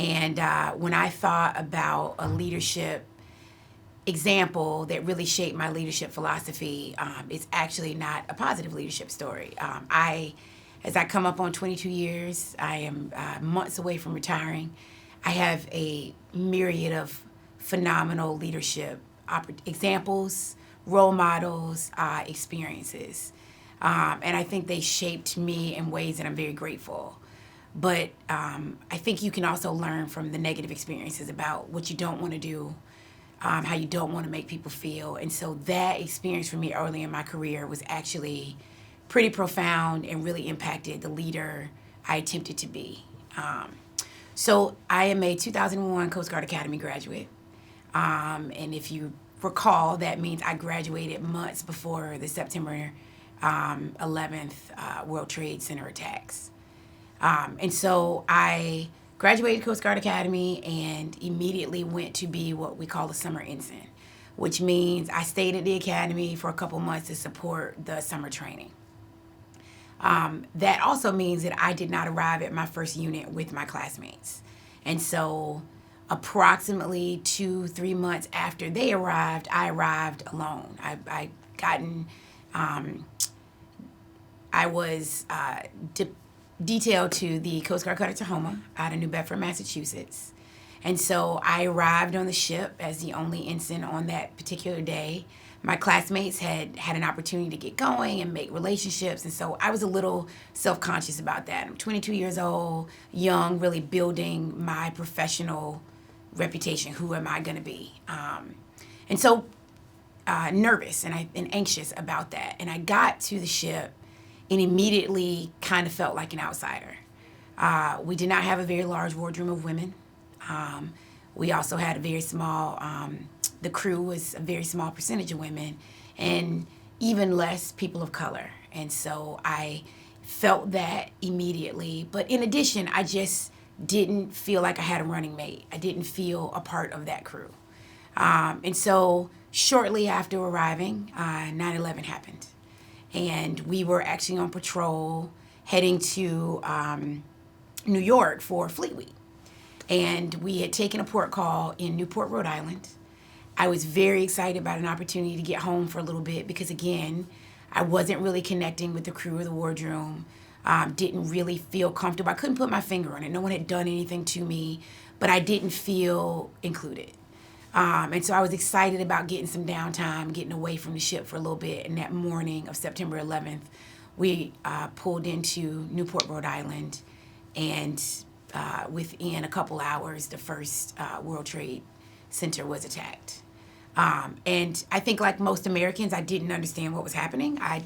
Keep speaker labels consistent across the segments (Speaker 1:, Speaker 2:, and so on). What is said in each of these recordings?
Speaker 1: And when I thought about a leadership example that really shaped my leadership philosophy, it's actually not a positive leadership story. As I come up on 22 years, I am months away from retiring. I have a myriad of phenomenal leadership examples, role models, experiences. And I think they shaped me in ways that I'm very grateful. But I think you can also learn from the negative experiences about what you don't want to do, how you don't want to make people feel. And so that experience for me early in my career was actually pretty profound and really impacted the leader I attempted to be. So I am a 2001 Coast Guard Academy graduate. And if you recall, that means I graduated months before the September 11th World Trade Center attacks. And so I graduated Coast Guard Academy and immediately went to be what we call a summer ensign, which means I stayed at the academy for a couple months to support the summer training. That also means that I did not arrive at my first unit with my classmates. And so approximately 2-3 months after they arrived, I arrived alone. I was detailed to the Coast Guard Cutter Tahoma out of New Bedford, Massachusetts. And so I arrived on the ship as the only ensign on that particular day. My classmates had an opportunity to get going and make relationships, and so I was a little self-conscious about that. I'm 22 years old, young, really building my professional reputation. Who am I going to be? And so nervous and anxious about that. And I got to the ship and immediately kind of felt like an outsider. We did not have a very large wardroom of women. We also had a very small, the crew was a very small percentage of women and even less people of color. And so I felt that immediately. But in addition, I just didn't feel like I had a running mate. I didn't feel a part of that crew. And so shortly after arriving, 9/11 happened. And we were actually on patrol heading to New York for Fleet Week. And we had taken a port call in Newport, Rhode Island. I was very excited about an opportunity to get home for a little bit because, again, I wasn't really connecting with the crew of the wardroom, didn't really feel comfortable. I couldn't put my finger on it. No one had done anything to me, but I didn't feel included. And so I was excited about getting some downtime, getting away from the ship for a little bit. And that morning of September 11th, we pulled into Newport, Rhode Island, and within a couple hours, the first World Trade Center was attacked. And I think, like most Americans, I didn't understand what was happening. I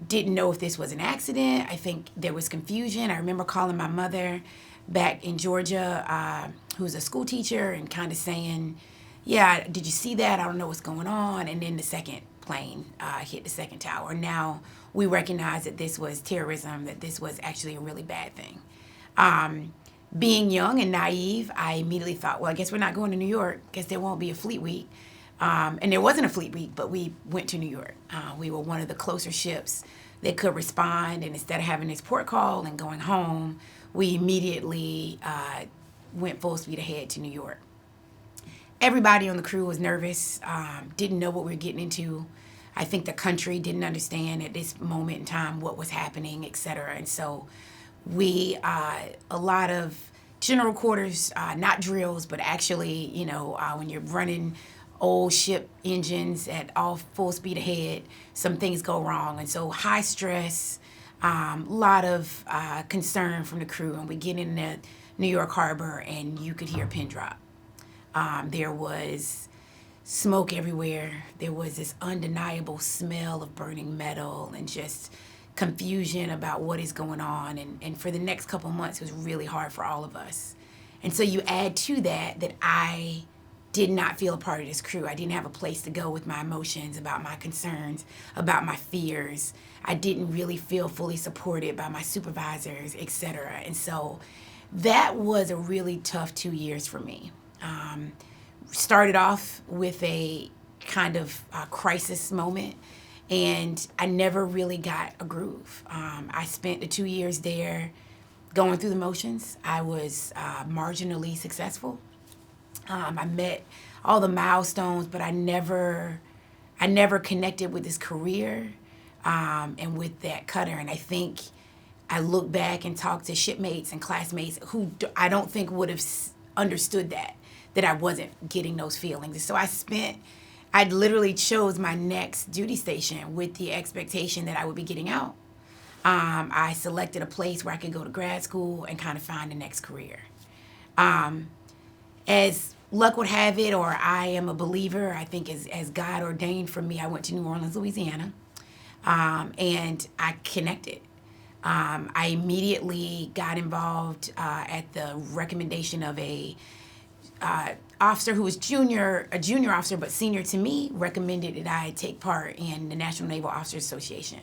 Speaker 1: didn't know if this was an accident. I think there was confusion. I remember calling my mother back in Georgia, who's a school teacher, and kind of saying, yeah, did you see that? I don't know what's going on. And then the second plane hit the second tower. Now we recognize that this was terrorism, that this was actually a really bad thing. Being young and naive, I immediately thought, well, I guess we're not going to New York. Guess there won't be a Fleet Week. And there wasn't a Fleet Week, but we went to New York. We were one of the closer ships that could respond. And instead of having this port call and going home, we immediately went full speed ahead to New York. Everybody on the crew was nervous, didn't know what we were getting into. I think the country didn't understand at this moment in time what was happening, et cetera. And so we, a lot of general quarters, not drills, but actually, when you're running old ship engines at all full speed ahead, some things go wrong. And so high stress, lot of concern from the crew. And we get in the New York Harbor and you could hear a pin drop. There was smoke everywhere. There was this undeniable smell of burning metal and just confusion about what is going on. And for the next couple months, it was really hard for all of us. And so you add to that I did not feel a part of this crew. I didn't have a place to go with my emotions, about my concerns, about my fears. I didn't really feel fully supported by my supervisors, et cetera. And so that was a really tough 2 years for me. Started off with a kind of crisis moment, and I never really got a groove. I spent the 2 years there going through the motions. I was marginally successful. I met all the milestones, but I never connected with this career and with that cutter. And I think I look back and talk to shipmates and classmates who I don't think would have understood that I wasn't getting those feelings. And so I literally chose my next duty station with the expectation that I would be getting out. I selected a place where I could go to grad school and kind of find the next career. As luck would have it, or I am a believer, I think as God ordained for me, I went to New Orleans, Louisiana, and I connected. I immediately got involved at the recommendation of a officer who was a junior officer, but senior to me, recommended that I take part in the National Naval Officers Association.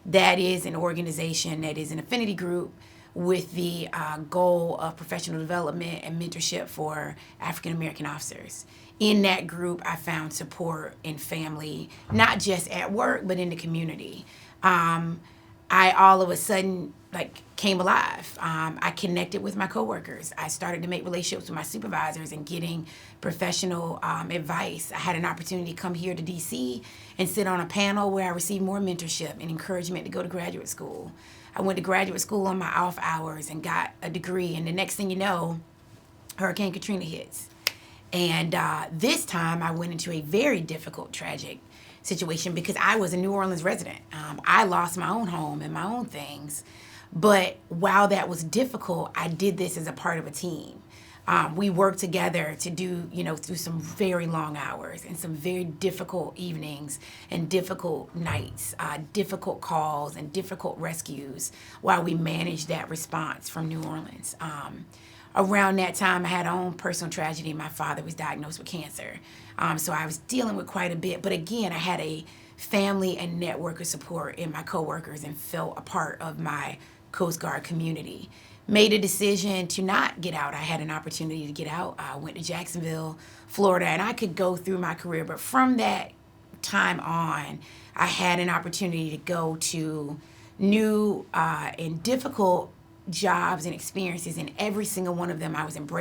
Speaker 1: That is an organization that is an affinity group with the goal of professional development and mentorship for African American officers. In that group, I found support in family, not just at work, but in the community. I all of a sudden came alive. I connected with my coworkers. I started to make relationships with my supervisors and getting professional advice. I had an opportunity to come here to DC and sit on a panel where I received more mentorship and encouragement to go to graduate school. I went to graduate school on my off hours and got a degree. And the next thing you know, Hurricane Katrina hits. And this time I went into a very difficult, tragic situation because I was a New Orleans resident. I lost my own home and my own things. But while that was difficult, I did this as a part of a team. We worked together to do, through some very long hours and some very difficult evenings and difficult nights, difficult calls and difficult rescues while we managed that response from New Orleans. Around that time, I had my own personal tragedy. My father was diagnosed with cancer. So I was dealing with quite a bit. But again, I had a family and network of support in my coworkers and felt a part of my Coast Guard community. Made a decision to not get out. I had an opportunity to get out. I went to Jacksonville, Florida, and I could go through my career. But from that time on, I had an opportunity to go to new and difficult jobs and experiences, and every single one of them I was embraced.